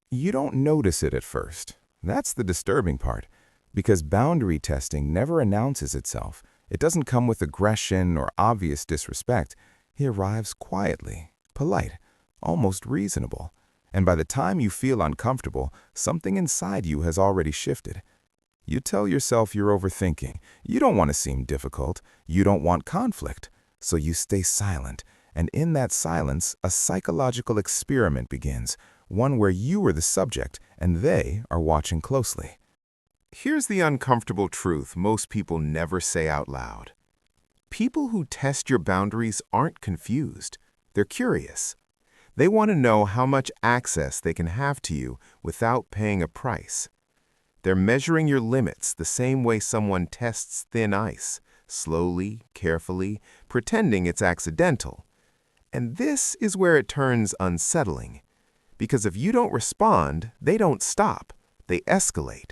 You don't notice it at first. That's the disturbing part, because boundary testing never announces itself. It doesn't come with aggression or obvious disrespect. It arrives quietly, polite, almost reasonable. And by the time you feel uncomfortable, something inside you has already shifted. You tell yourself you're overthinking. You don't want to seem difficult. You don't want conflict. So you stay silent. And in that silence, a psychological experiment begins, one where you are the subject and they are watching closely. Here's the uncomfortable truth most people never say out loud. People who test your boundaries aren't confused. They're curious. They want to know how much access they can have to you without paying a price. They're measuring your limits the same way someone tests thin ice, slowly, carefully, pretending it's accidental. And this is where it turns unsettling. Because if you don't respond, they don't stop. They escalate.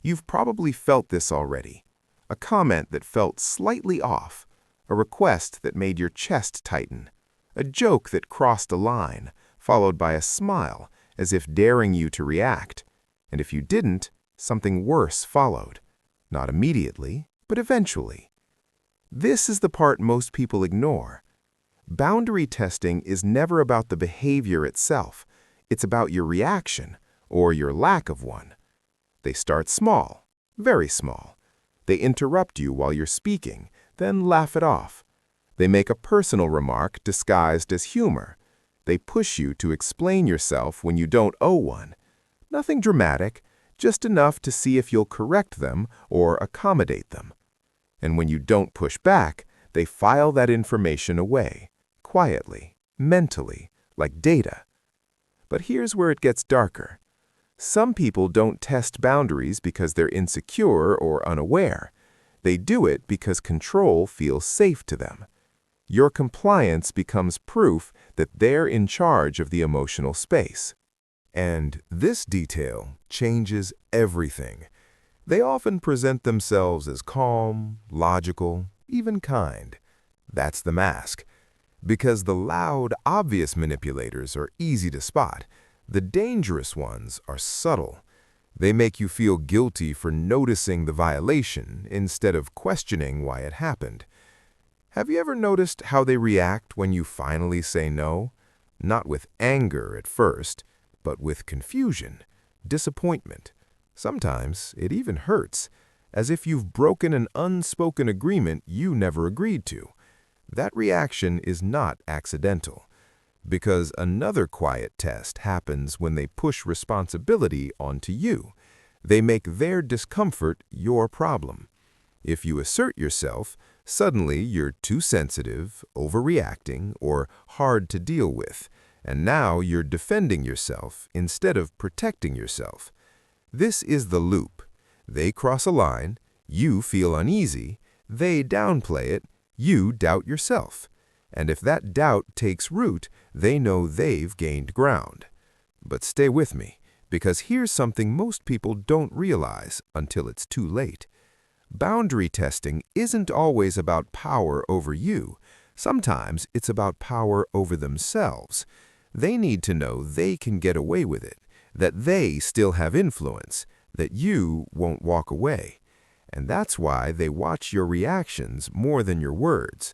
You've probably felt this already. A comment that felt slightly off, a request that made your chest tighten, a joke that crossed a line, followed by a smile, as if daring you to react. And if you didn't, something worse followed. Not immediately, but eventually. This is the part most people ignore. Boundary testing is never about the behavior itself. It's about your reaction, or your lack of one. They start small, very small. They interrupt you while you're speaking, then laugh it off. They make a personal remark disguised as humor. They push you to explain yourself when you don't owe one. Nothing dramatic, just enough to see if you'll correct them or accommodate them. And when you don't push back, they file that information away, quietly, mentally, like data. But here's where it gets darker. Some people don't test boundaries because they're insecure or unaware. They do it because control feels safe to them. Your compliance becomes proof that they're in charge of the emotional space. And this detail changes everything. They often present themselves as calm, logical, even kind. That's the mask. Because the loud, obvious manipulators are easy to spot, the dangerous ones are subtle. They make you feel guilty for noticing the violation instead of questioning why it happened. Have you ever noticed how they react when you finally say no? Not with anger at first, but with confusion, disappointment. Sometimes it even hurts, as if you've broken an unspoken agreement you never agreed to. That reaction is not accidental, because another quiet test happens when they push responsibility onto you. They make their discomfort your problem. If you assert yourself, suddenly you're too sensitive, overreacting, or hard to deal with, and now you're defending yourself instead of protecting yourself. This is the loop. They cross a line, you feel uneasy, they downplay it, you doubt yourself. And if that doubt takes root, they know they've gained ground. But stay with me, because here's something most people don't realize until it's too late. Boundary testing isn't always about power over you. Sometimes it's about power over themselves. They need to know they can get away with it, that they still have influence, that you won't walk away. And that's why they watch your reactions more than your words.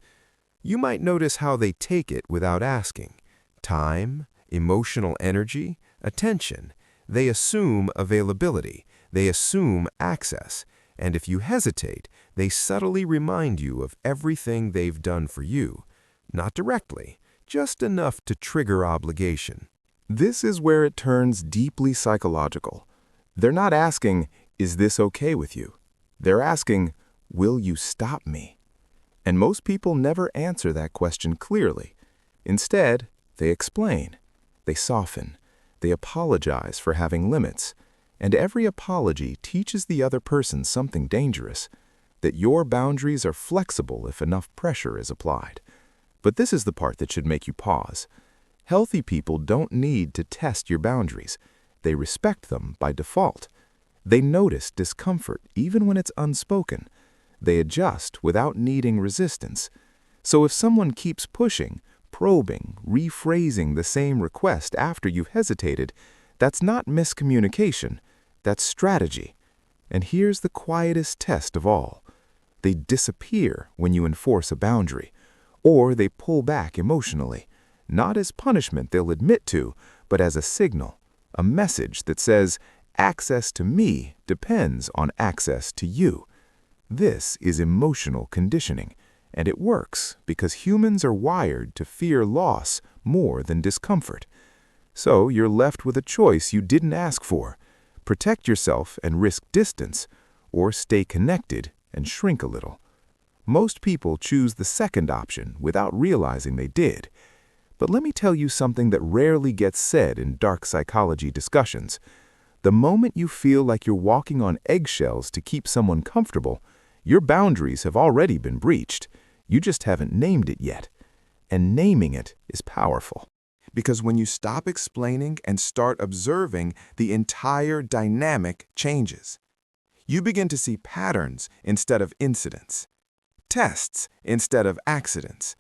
You might notice how they take it without asking. Time, emotional energy, attention. They assume availability. They assume access. And if you hesitate, they subtly remind you of everything they've done for you. Not directly, just enough to trigger obligation. This is where it turns deeply psychological. They're not asking, "Is this okay with you?" They're asking, "Will you stop me?" And most people never answer that question clearly. Instead, they explain. They soften. They apologize for having limits. And every apology teaches the other person something dangerous, that your boundaries are flexible if enough pressure is applied. But this is the part that should make you pause. Healthy people don't need to test your boundaries. They respect them by default. They notice discomfort even when it's unspoken. They adjust without needing resistance. So if someone keeps pushing, probing, rephrasing the same request after you've hesitated, That's not miscommunication, that's strategy. And here's the quietest test of all. They disappear when you enforce a boundary, or they pull back emotionally, not as punishment they'll admit to, but as a signal, a message that says, access to me depends on access to you. This is emotional conditioning, and it works because humans are wired to fear loss more than discomfort. So you're left with a choice you didn't ask for: protect yourself and risk distance, or stay connected and shrink a little. Most people choose the second option without realizing they did. But let me tell you something that rarely gets said in dark psychology discussions. The moment you feel like you're walking on eggshells to keep someone comfortable, your boundaries have already been breached. You just haven't named it yet. And naming it is powerful. Because when you stop explaining and start observing, the entire dynamic changes. You begin to see patterns instead of incidents, tests instead of accidents,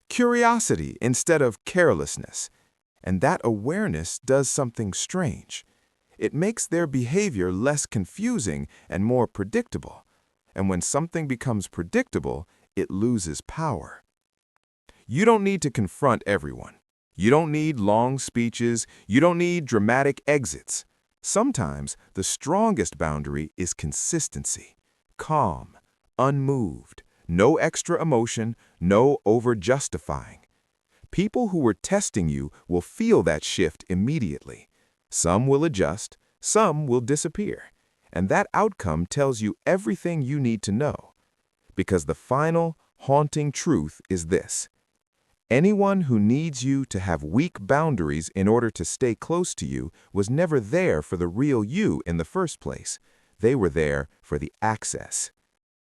curiosity instead of carelessness. And that awareness does something strange. It makes their behavior less confusing and more predictable. And when something becomes predictable, it loses power. You don't need to confront everyone. You don't need long speeches. You don't need dramatic exits. Sometimes the strongest boundary is consistency. Calm, unmoved, no extra emotion, no over-justifying. People who were testing you will feel that shift immediately. Some will adjust, some will disappear. And that outcome tells you everything you need to know. Because the final, haunting truth is this: anyone who needs you to have weak boundaries in order to stay close to you was never there for the real you in the first place. They were there for the access.